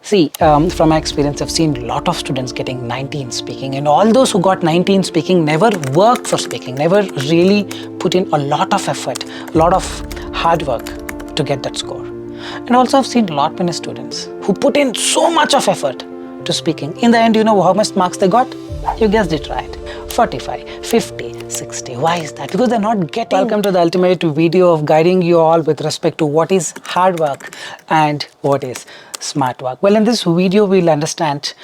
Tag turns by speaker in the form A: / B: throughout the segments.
A: See, from my experience, I've seen a lot of students getting 90 in speaking, and all those who got 90 in speaking never worked for speaking, never really put in a lot of effort, a lot of hard work to get that score. And also I've seen a lot many students who put in so much of effort to speaking. In the end, you know how much marks they got? You guessed it right. 45, 50, 60. Why is that? Because they're not getting... Welcome to the ultimate video of guiding you all with respect to what is hard work and what is smart work. Well, in this video, we'll understand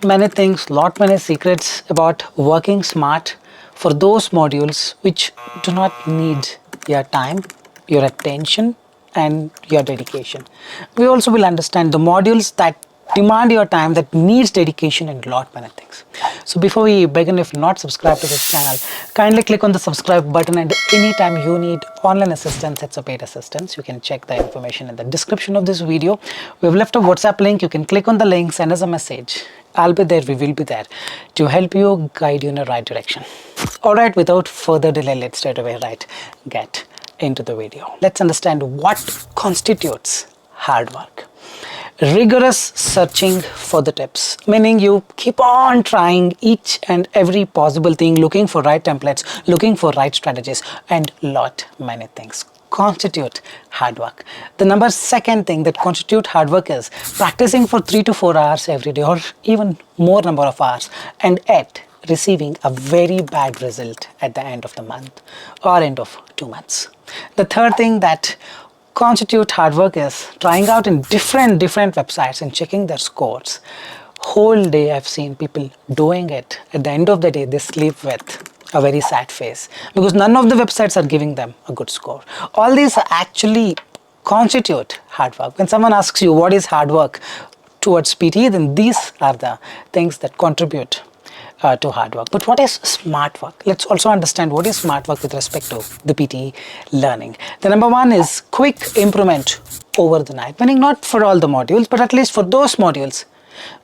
A: many things, many secrets about working smart for those modules which do not need your time, your attention, and your dedication. We also will understand the modules that demand your time, that needs dedication, and many things. So before we begin, if not subscribed to this channel, kindly click on the subscribe button, and anytime you need online assistance, it's a paid assistance, you can check the information in the description of this video. We've left a WhatsApp link. You can click on the link, send us a message. I'll be there, we will be there to help you, guide you in the right direction. Alright, without further delay, let's straight away get into the video. Let's understand what constitutes hard work. Rigorous searching for the tips, meaning you keep on trying each and every possible thing, looking for right templates, looking for right strategies, and many things constitute hard work. The second thing that constitute hard work is practicing for 3 to 4 hours every day, or even more number of hours, and yet receiving a very bad result at the end of the month or end of 2 months. The third thing that constitute hard work is trying out in different websites and checking their scores. Whole day I've seen people doing it. At the end of the day, they sleep with a very sad face because none of the websites are giving them a good score. All these actually constitute hard work. When someone asks you what is hard work towards PTE, then these are the things that contribute to hard work. But what is smart work? Let's also understand what is smart work with respect to the PTE learning. The number one is quick improvement over the night, meaning not for all the modules, but at least for those modules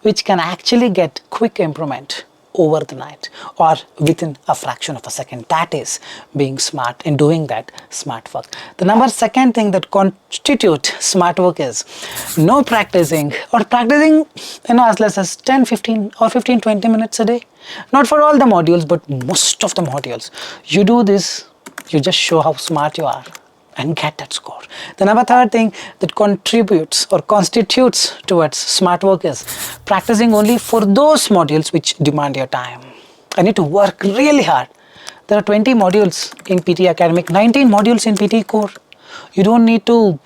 A: which can actually get quick improvement over the night or within a fraction of a second. That is being smart and doing that smart work. The second thing that constitute smart work is no practicing, or practicing as less as 10, 15 or 15, 20 minutes a day. Not for all the modules, but most of the modules. You do this, you just show how smart you are and get that score. The third thing that contributes or constitutes towards smart work is practicing only for those modules which demand your time. I need to work really hard. There are 20 modules in PTE Academic, 19 modules in PTE Core. You don't need to,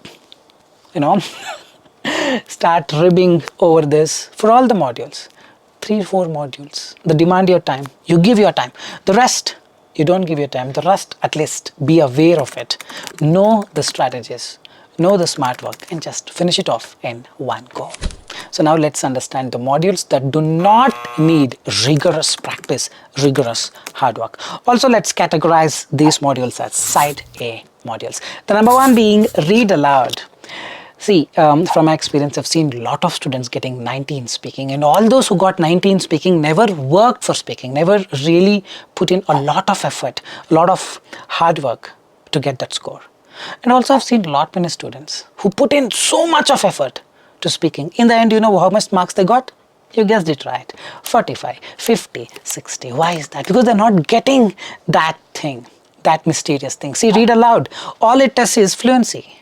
A: start ribbing over this for all the modules. 3-4 modules that demand your time. You give your time. The rest, you don't give your time. The rest, at least be aware of it. Know the strategies, know the smart work, and just finish it off in one go. So now let's understand the modules that do not need rigorous practice, rigorous hard work. Also, let's categorize these modules as Side A modules. The number one being Read Aloud. See, from my experience, I've seen a lot of students getting 90 in speaking, and all those who got 90 in speaking never worked for speaking, never really put in a lot of effort, a lot of hard work to get that score. And also I've seen many students who put in so much of effort to speaking. In the end, you know how much marks they got? You guessed it right. 45, 50, 60. Why is that? Because they're not getting that thing, that mysterious thing. See, Read Aloud, all it tests is fluency.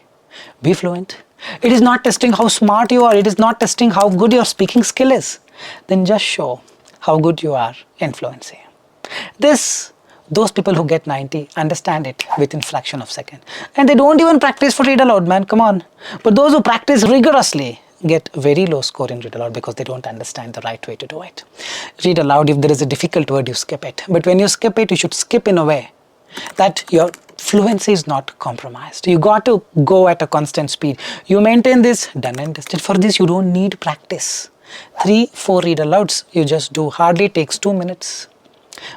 A: Be fluent. It is not testing how smart you are. It is not testing how good your speaking skill is. Then just show how good you are in fluency. Those people who get 90 understand it within fraction of second. And they don't even practice for Read Aloud, man. Come on. But those who practice rigorously get very low score in Read Aloud because they don't understand the right way to do it. Read aloud, if there is a difficult word, you skip it. But when you skip it, you should skip in a way that your fluency is not compromised. You got to go at a constant speed. You maintain this, done and dusted. For this, you don't need practice. 3-4 read alouds, you just do. Hardly takes 2 minutes.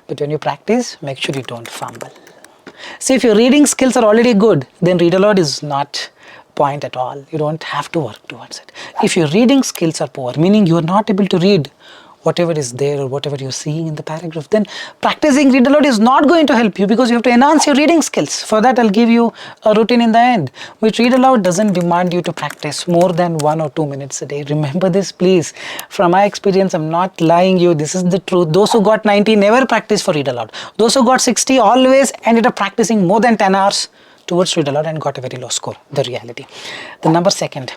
A: But when you practice, make sure you don't fumble. See, if your reading skills are already good, then read aloud is not point at all. You don't have to work towards it. If your reading skills are poor, meaning you are not able to read whatever is there or whatever you're seeing in the paragraph, then practicing read aloud is not going to help you, because you have to enhance your reading skills. For that, I'll give you a routine in the end, which read aloud doesn't demand you to practice more than 1 or 2 minutes a day. Remember this, please. From my experience, I'm not lying you. This is the truth. Those who got 90 never practiced for read aloud. Those who got 60 always ended up practicing more than 10 hours towards read aloud and got a very low score. The reality. The number second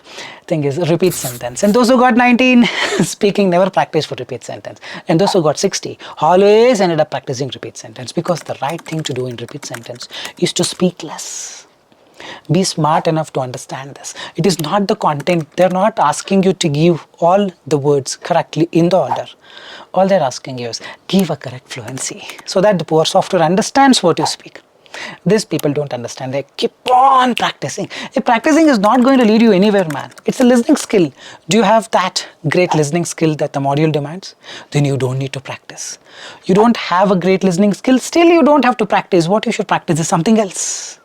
A: thing is repeat sentence. And those who got 19 speaking never practiced for repeat sentence. And those who got 60 always ended up practicing repeat sentence, because the right thing to do in repeat sentence is to speak less. Be smart enough to understand this. It is not the content. They're not asking you to give all the words correctly in the order. All they're asking you is give a correct fluency so that the poor software understands what you speak. These people don't understand. They keep on practicing. If practicing is not going to lead you anywhere, man. It's a listening skill. Do you have that great listening skill that the module demands? Then you don't need to practice. You don't have a great listening skill, still you don't have to practice. What you should practice is something else,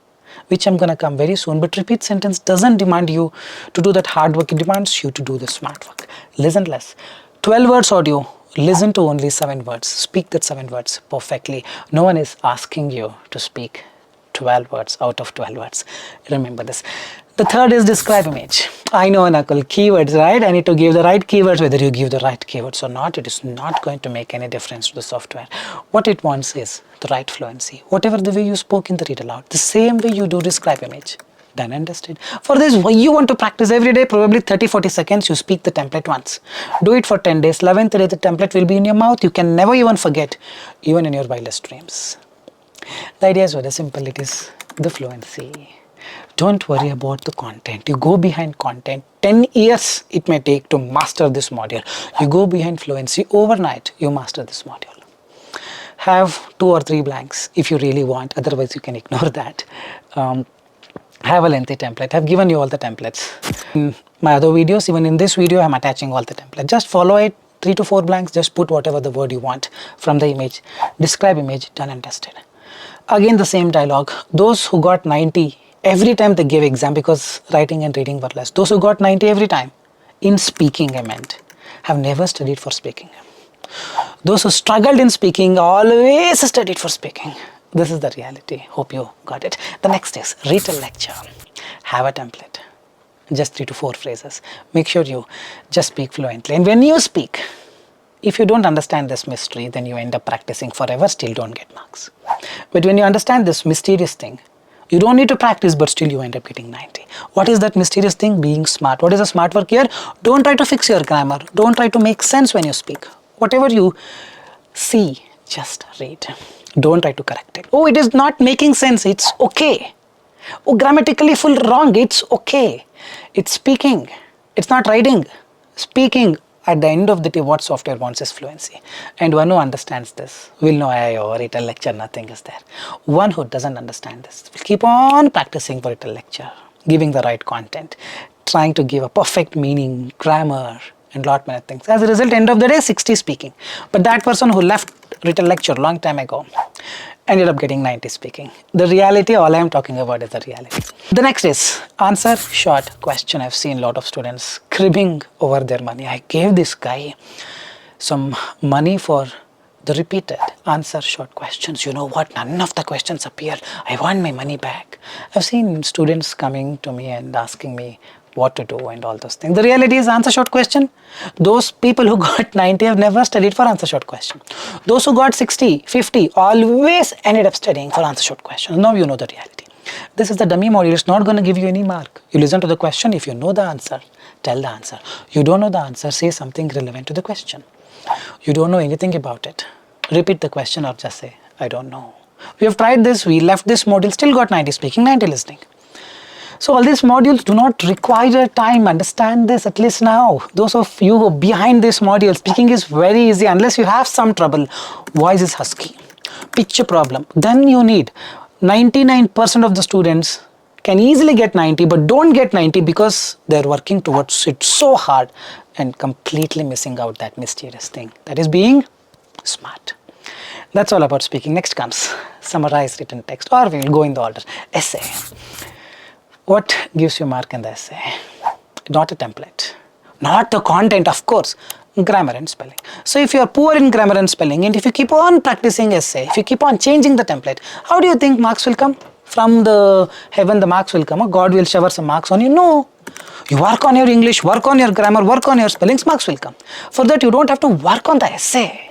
A: which I'm going to come very soon. But repeat sentence doesn't demand you to do that hard work. It demands you to do the smart work. Listen less. 12 words audio. Listen to only 7 words. Speak that 7 words perfectly. No one is asking you to speak 12 words out of 12 words. Remember this. The third is describe image. I know, Nakul, keywords, right? I need to give the right keywords. Whether you give the right keywords or not, it is not going to make any difference to the software. What it wants is the right fluency. Whatever the way you spoke in the read aloud, the same way you do describe image. Done and dusted. For this, you want to practice every day, probably 30-40 seconds, you speak the template once. Do it for 10 days. 11th day, the template will be in your mouth. You can never even forget, even in your wildest dreams. The idea is very simple. It is the fluency. Don't worry about the content. You go behind content. 10 years it may take to master this module. You go behind fluency. Overnight, you master this module. Have 2 or 3 blanks if you really want. Otherwise, you can ignore that. Have a lengthy template. I've given you all the templates. In my other videos, even in this video, I'm attaching all the templates. Just follow it, 3 to 4 blanks, just put whatever the word you want from the image. Describe image, done and tested. Again, the same dialogue. Those who got 90, every time they gave exam, because writing and reading were less. Those who got 90 every time, in speaking I meant, have never studied for speaking. Those who struggled in speaking always studied for speaking. This is the reality. Hope you got it. The next is Retell lecture. Have a template. Just 3 to 4 phrases. Make sure you just speak fluently. And when you speak, if you don't understand this mystery, then you end up practicing forever, still don't get marks. But when you understand this mysterious thing, you don't need to practice, but still you end up getting 90. What is that mysterious thing? Being smart. What is the smart work here? Don't try to fix your grammar. Don't try to make sense when you speak. Whatever you see, just read. Don't try to correct it. Oh, it is not making sense. It's okay. Oh, grammatically full wrong. It's okay. It's speaking. It's not writing. Speaking. At the end of the day, what software wants is fluency. And one who understands this will know Retell lecture, nothing is there. One who doesn't understand this will keep on practicing for Retell lecture, giving the right content, trying to give a perfect meaning, grammar, and lot many things. As a result, end of the day, 60 speaking. But that person who left Retell lecture long time ago ended up getting 90 speaking. The reality, all I am talking about is the reality. The next is answer short question. I've seen a lot of students cribbing over their money. I gave this guy some money for the repeated answer short questions. You know what? None of the questions appear. I want my money back. I've seen students coming to me and asking me what to do and all those things. The reality is answer short question. Those people who got 90 have never studied for answer short question. Those who got 60, 50 always ended up studying for answer short questions. Now you know the reality. This is the dummy module. It's not going to give you any mark. You listen to the question. If you know the answer, tell the answer. You don't know the answer, say something relevant to the question. You don't know anything about it, repeat the question or just say, I don't know. We have tried this. We left this module, still got 90 speaking, 90 listening. So all these modules do not require time. Understand this at least now. Those of you who are behind this module, speaking is very easy unless you have some trouble. Voice is husky. Picture problem. Then you need 99% of the students can easily get 90, but don't get 90 because they're working towards it so hard and completely missing out that mysterious thing. That is being smart. That's all about speaking. Next comes summarize written text, or we'll go in the order. Essay. What gives you mark in the essay? Not a template, not the content, of course. Grammar and spelling. So if you are poor in grammar and spelling, and if you keep on practicing essay, if you keep on changing the template, how do you think marks will come? From the heaven the marks will come, or God will shower some marks on you? No. You work on your English, work on your grammar, work on your spellings, marks will come. For that you don't have to work on the essay.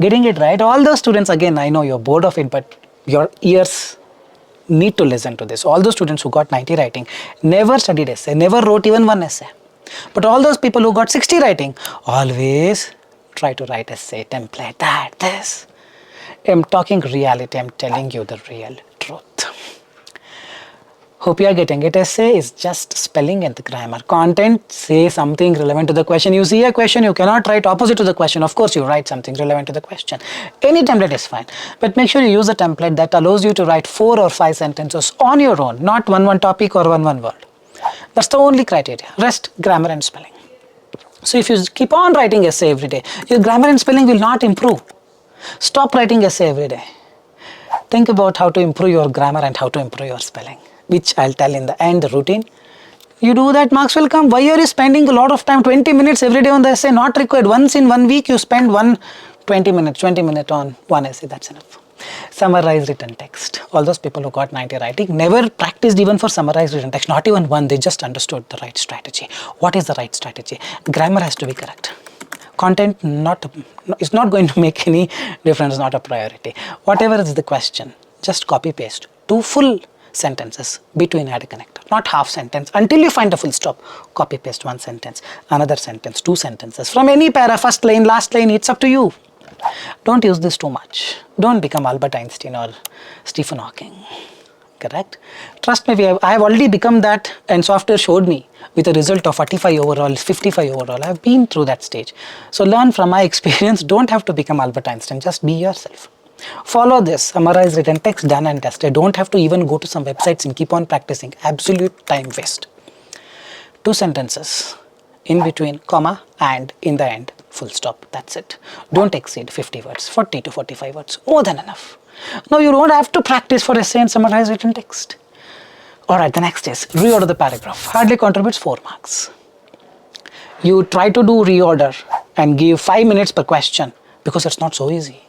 A: Getting it right, all those students, again, I know you're bored of it, but your ears need to listen to this. All those students who got 90 writing never studied essay, never wrote even one essay. But all those people who got 60 writing always try to write essay, template, that, this. I'm talking reality, I'm telling you the real truth. Hope you are getting it. Essay is just spelling and the grammar. Content, say something relevant to the question. You see a question, you cannot write opposite to the question. Of course, you write something relevant to the question. Any template is fine. But make sure you use a template that allows you to write 4 or 5 sentences on your own, not one topic or one word. That's the only criteria. Rest, grammar and spelling. So if you keep on writing essay every day, your grammar and spelling will not improve. Stop writing essay every day. Think about how to improve your grammar and how to improve your spelling, which I'll tell in the end, the routine. You do that, marks will come. Why are you spending a lot of time, 20 minutes every day on the essay? Not required. Once in 1 week, you spend 20 minutes on one essay. That's enough. Summarize written text. All those people who got 90 writing never practiced even for summarized written text. Not even one. They just understood the right strategy. What is the right strategy? Grammar has to be correct. Content is not going to make any difference, not a priority. Whatever is the question, just copy paste 2 full sentences between add a connector, not half sentence. Until you find a full stop, copy paste 1 sentence, another sentence, 2 sentences. From any para, first line, last line, it's up to you. Don't use this too much. Don't become Albert Einstein or Stephen Hawking. Correct? Trust me, I have already become that, and software showed me with a result of 45 overall, 55 overall. I have been through that stage. So learn from my experience. Don't have to become Albert Einstein. Just be yourself. Follow this. Summarize written text, done and tested. Don't have to even go to some websites and keep on practicing. Absolute time waste. 2 sentences in between, comma, and in the end, full stop. That's it. Don't exceed 50 words, 40 to 45 words. More than enough. Now you don't have to practice for essay and summarize written text. Alright, the next is reorder the paragraph. Hardly contributes 4 marks. You try to do reorder and give 5 minutes per question because it's not so easy.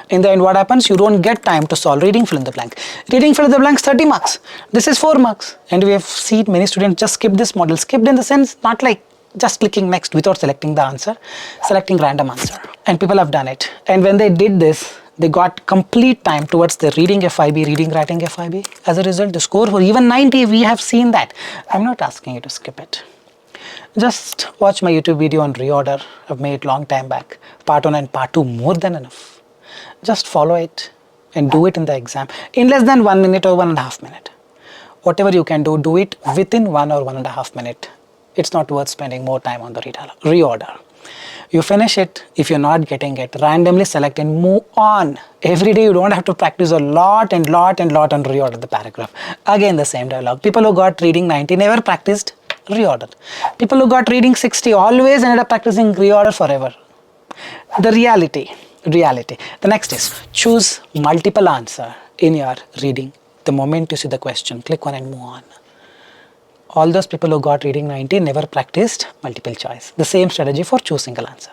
A: In the end, what happens? You don't get time to solve reading fill in the blank. Reading fill in the blanks 30 marks. This is 4 marks. And we have seen many students just skip this model. Skipped in the sense, not like just clicking next without selecting the answer, selecting random answer. And people have done it. And when they did this, they got complete time towards the reading FIB, reading writing FIB. As a result, the score for even 90, we have seen that. I'm not asking you to skip it. Just watch my YouTube video on reorder. I've made long time back. Part 1 and part 2, more than enough. Just follow it and do it in the exam in less than 1 minute or 1.5 minutes. Whatever you can do, do it within 1 or 1.5 minutes. It's not worth spending more time on the reorder. You finish it. If you're not getting it, randomly select and move on. Every day you don't have to practice a lot on reorder the paragraph. Again the same dialogue. People who got reading 90 never practiced reorder. People who got reading 60 always ended up practicing reorder forever. The reality. The next is choose multiple answer in your reading. The moment you see the question, click on and move on. All those people who got reading 90 never practiced multiple choice. The same strategy for choose single answer.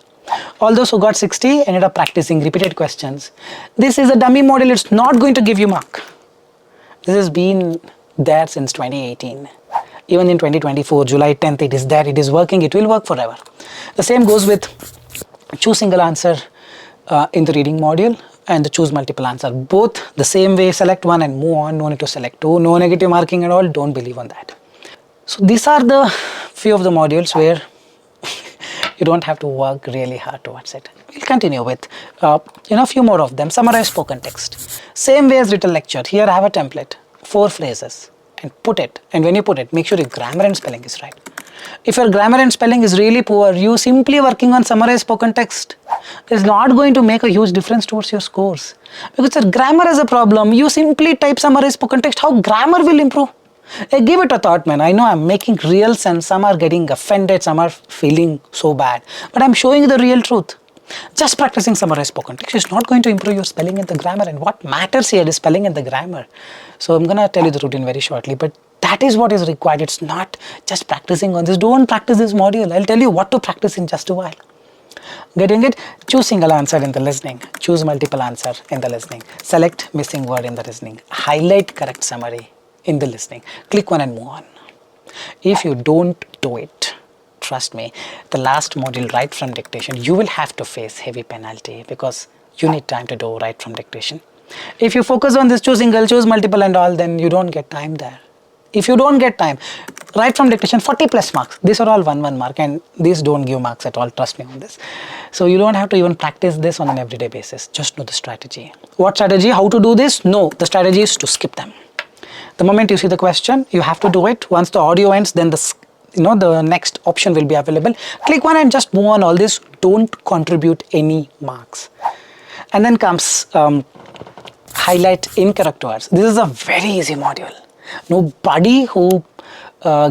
A: All those who got 60 ended up practicing repeated questions. This is a dummy model. It's not going to give you mark. This has been there since 2018. Even in 2024, July 10th, it is there. It is working. It will work forever. The same goes with choose single answer in the reading module and the choose multiple answer. Both the same way. Select one and move on. No need to select 2. No negative marking at all. Don't believe on that. So these are the few of the modules where you don't have to work really hard towards it. We'll continue with a few more of them. Summarize spoken text. Same way as written lecture. Here I have a template, 4 phrases, and put it. And when you put it, make sure your grammar and spelling is right. If your grammar and spelling is really poor, you simply working on summarize spoken text is not going to make a huge difference towards your scores. Because your grammar is a problem. You simply type summarize spoken text. How grammar will improve? Give it a thought, man. I know I'm making real sense. Some are getting offended, some are feeling so bad. But I'm showing you the real truth. Just practicing summarize spoken text is not going to improve your spelling and the grammar. And what matters here is spelling and the grammar. So I'm going to tell you the routine very shortly. But That is what is required. It's not just practicing on this. Don't practice this module. I'll tell you what to practice in just a while. Getting it? Choose single answer in the listening. Choose multiple answer in the listening. Select missing word in the listening. Highlight correct summary in the listening. Click one and move on. If you don't do it, trust me, the last module right from dictation, you will have to face heavy penalty because you need time to do right from dictation. If you focus on this choose single, choose multiple and all, then you don't get time there. If you don't get time, right from dictation 40 plus marks. These are all 1 mark and these don't give marks at all, trust me on this. So you don't have to even practice this on an everyday basis. Just know the strategy. What strategy? How to do this? No, the strategy is to skip them. The moment you see the question, you have to do it. Once the audio ends, then the next option will be available. Click one and just move on all this. Don't contribute any marks. And then comes highlight incorrect words. This is a very easy module. Nobody who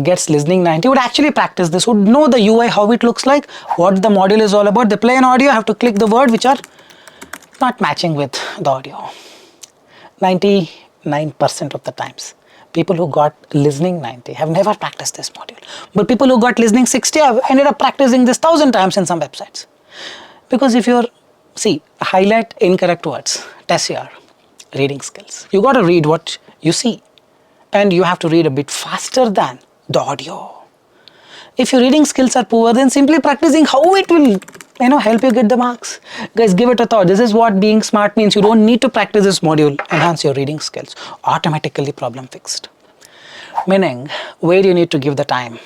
A: gets listening 90 would actually practice this, would know the UI, how it looks like, what the module is all about. They play an audio, have to click the word which are not matching with the audio. 99% of the times, people who got listening 90 have never practiced this module. But people who got listening 60 have ended up practicing this 1000 times in some websites. Because if you're, highlight incorrect words, test your reading skills. You got to read what you see. And you have to read a bit faster than the audio. If your reading skills are poor, then simply practicing how it will help you get the marks. Guys, give it a thought. This is what being smart means. You don't need to practice this module. Enhance your reading skills. Automatically problem fixed. Meaning, where you need to give the time,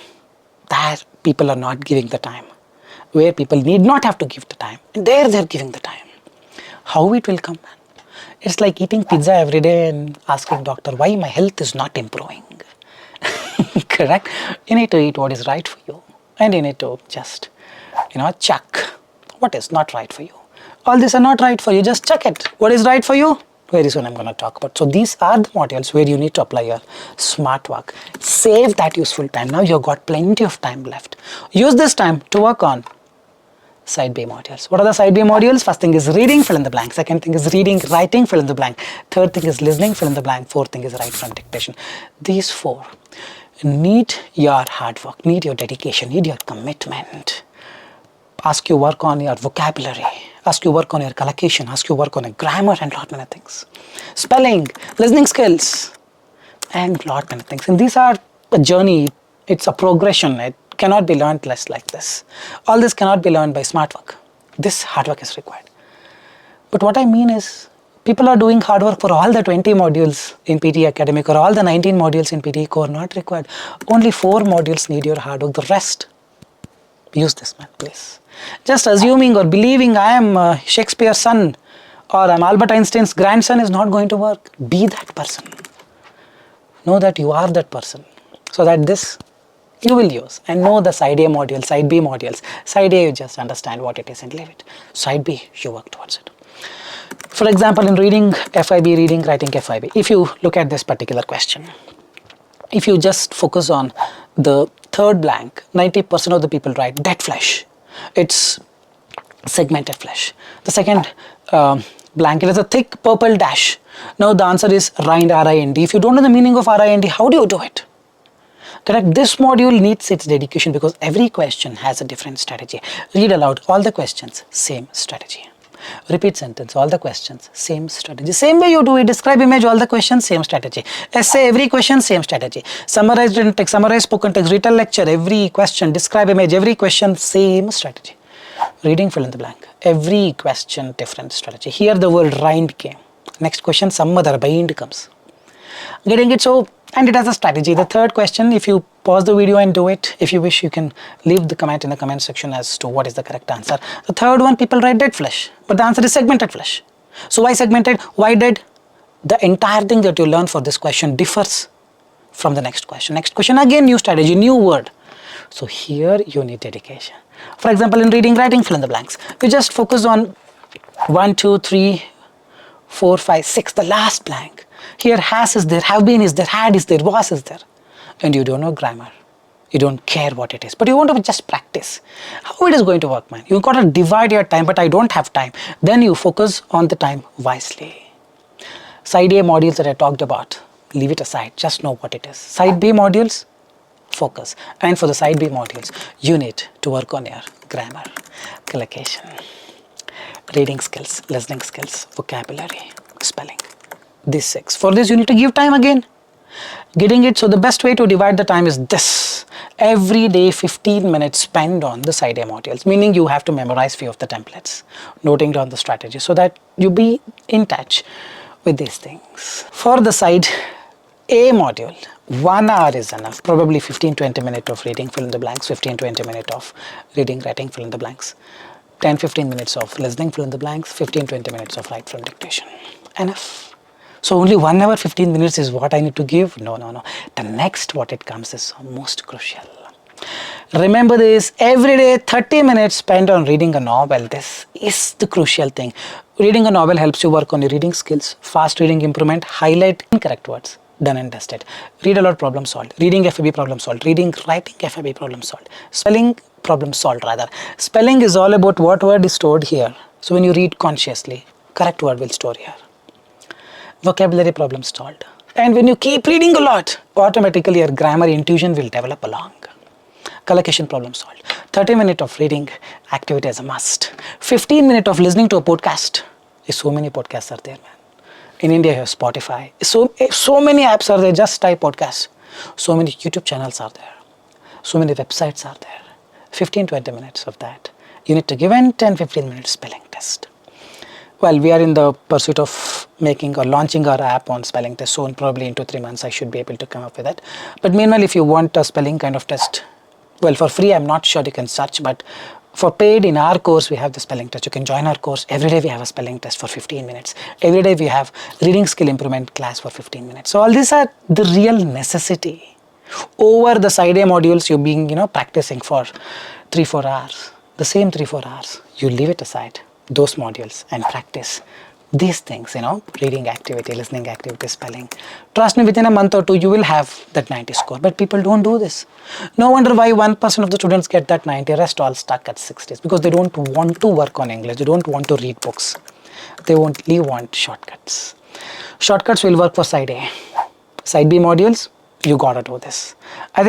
A: that people are not giving the time. Where people need not have to give the time, and there they're giving the time. How it will come? It's like eating pizza every day and asking doctor why my health is not improving. Correct? You need to eat what is right for you, and you need to just check what is not right for you. All these are not right for you, just check it. What is right for you? Very soon I'm going to talk about. So these are the modules where you need to apply your smart work. Save that useful time. Now you've got plenty of time left. Use this time to work on side B modules. What are the side B modules? First thing is reading, fill in the blank. Second thing is reading, writing, fill in the blank. Third thing is listening, fill in the blank. Fourth thing is right from dictation. These four need your hard work, need your dedication, need your commitment. Ask you work on your vocabulary, ask you work on your collocation, ask you work on your grammar and lot many things. Spelling, listening skills, and lot many things. And these are a journey, it's a progression. It cannot be learned less like this. All this cannot be learned by smart work. This hard work is required. But what I mean is, people are doing hard work for all the 20 modules in PTE Academic or all the 19 modules in PTE Core, not required. Only 4 modules need your hard work. The rest, use this man, please. Just assuming or believing I am Shakespeare's son or I'm Albert Einstein's grandson is not going to work. Be that person. Know that you are that person. So that this you will use, and know the side A module, side B modules. Side A, you just understand what it is and leave it. Side B, you work towards it. For example, in reading FIB, reading, writing FIB, if you look at this particular question, if you just focus on the third blank, 90% of the people write dead flesh. It's segmented flesh. The second blank, it is a thick purple dash. Now the answer is rind, R-I-N-D. If you don't know the meaning of R-I-N-D, how do you do it? Correct. This module needs its dedication because every question has a different strategy. Read aloud all the questions, same strategy. Repeat sentence, all the questions, same strategy. Same way you do it. Describe image, all the questions, same strategy. Essay, every question, same strategy. Summarize written text, summarize spoken text, retell lecture, every question, describe image, every question, same strategy. Reading, fill in the blank. Every question, different strategy. Here the word rind came. Next question, some other bind comes. Getting it? So, and it has a strategy. The third question, if you pause the video and do it, if you wish, you can leave the comment in the comment section as to what is the correct answer. The third one, people write dead flesh, but the answer is segmented flesh. So why segmented? Why dead? The entire thing that you learn for this question differs from the next question. Next question, again, new strategy, new word. So here you need dedication. For example, in reading, writing, fill in the blanks. You just focus on 1, 2, 3, 4, 5, 6, the last blank. Here has is there, have been is there, had is there, was is there. And you don't know grammar. You don't care what it is. But you want to just practice. How it is going to work, man? You've got to divide your time, but I don't have time. Then you focus on the time wisely. Side A modules that I talked about. leave it aside. Just know what it is. Side B modules, focus. And for the side B modules, you need to work on your grammar, collocation, reading skills, listening skills, vocabulary, spelling. These 6. For this, you need to give time again. Getting it, so the best way to divide the time is this. Every day 15 minutes spent on the side A modules, meaning you have to memorize few of the templates, noting down the strategy so that you be in touch with these things. For the side A module, 1 hour is enough. Probably 15-20 minutes of reading, fill in the blanks, 15-20 minutes of reading, writing, fill in the blanks, 10-15 minutes of listening, fill in the blanks, 15-20 minutes of write from dictation. Enough. So only 1 hour 15 minutes is what I need to give? No. The next what it comes is most crucial. Remember this, every day 30 minutes spent on reading a novel. This is the crucial thing. Reading a novel helps you work on your reading skills, fast reading improvement, highlight incorrect words, done and dusted. Read aloud, problem solved. Reading FAB, problem solved. Reading, writing FAB, problem solved. Spelling, problem solved rather. Spelling is all about what word is stored here. So when you read consciously, correct word will store here. Vocabulary, problem solved. And when you keep reading a lot, automatically your grammar intuition will develop along. Collocation, problem solved. 30 minutes of reading activity is a must. 15 minutes of listening to a podcast. So many podcasts are there, man. In India, you have Spotify. So many apps are there, just type podcasts. So many YouTube channels are there. So many websites are there. 15-20 minutes of that. You need to give an 10-15 minutes spelling test. Well, we are in the pursuit of making or launching our app on spelling test soon. Probably in 2-3 months I should be able to come up with that. But meanwhile, if you want a spelling kind of test, well, for free I'm not sure you can search, but for paid in our course we have the spelling test. You can join our course. Every day we have a spelling test for 15 minutes. Every day we have reading skill improvement class for 15 minutes. So all these are the real necessity. Over the side A modules you're being practicing for 3-4 hours. The same 3-4 hours. You leave it aside, those modules, and practice these things, reading activity, listening activity, spelling. Trust me, within a month or 2 you will have that 90 score, but people don't do this. No wonder why 1% of the students get that 90, rest all stuck at 60s, because they don't want to work on English, they don't want to read books, they only want shortcuts. Shortcuts will work for side A. Side B modules, you gotta do this. I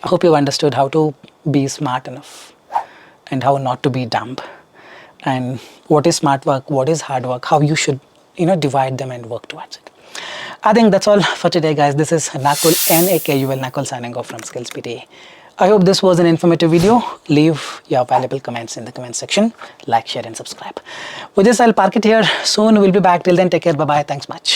A: hope you understood how to be smart enough and how not to be dumb, and what is smart work, what is hard work, how you should divide them and work towards it. I think that's all for today, guys. This is Nakul, Nakul, Nakul, signing off from Skills PTE. I hope this was an informative video. Leave your valuable comments in the comment section. Like, share and subscribe. With this, I'll park it here. Soon we'll be back. Till then, take care. Bye-bye. Thanks much.